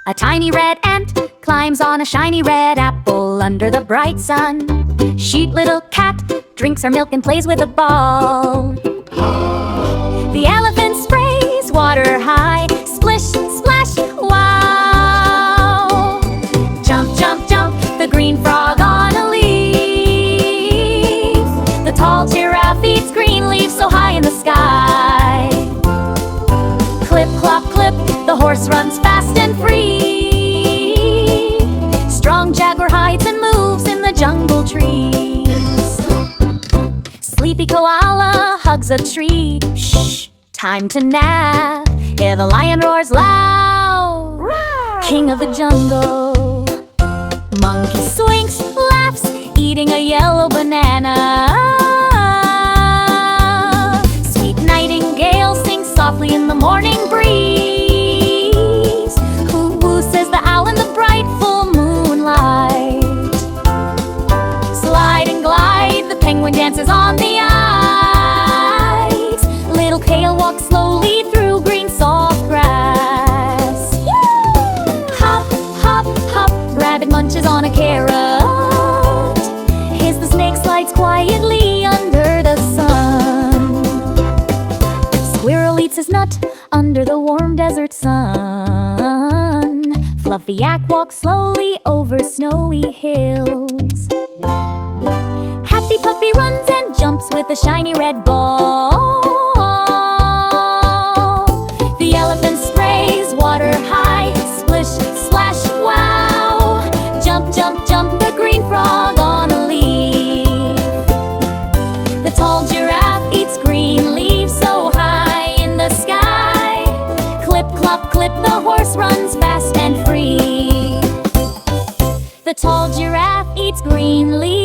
A tiny red ant climbs on a shiny red apple under the bright sun. Sheep little cat drinks her milk and plays with a ball. The elephant sprays water high, splish, splash, wow! Jump, jump, jump, the green frog on a leaf. The tall giraffe eats green leaves so high in the sky. Clip, clop, clip, the horse runs fast and free. Strong jaguar hides and moves in the jungle trees. Sleepy koala hugs a tree. Shh, time to nap. Hear the lion roars loud. Roar. King of the jungle. Monkey swings, laughs, eating a yellow banana. Sweet nightingale sings softly in the morning breeze. Who woo, says the owl in the bright full moonlight. Slide and glide, the penguin dances on the ice. Little kale walks slowly through green soft grass. Hop, hop, hop, rabbit munches on a carrot. Hiss, the snake slides quietly under the sun. Squirrel eats his nut under the warm desert sun. Fluffy yak walks slowly over snowy hills. Happy puppy runs and jumps with a shiny red ball. The elephant sprays water high, splish, splash, wow! Jump, jump, jump, the green frog on a leaf. The tall giraffe eats green leaves so high in the sky. Clip, clop, clip, the horse runs fast and free. The tall giraffe eats green leaves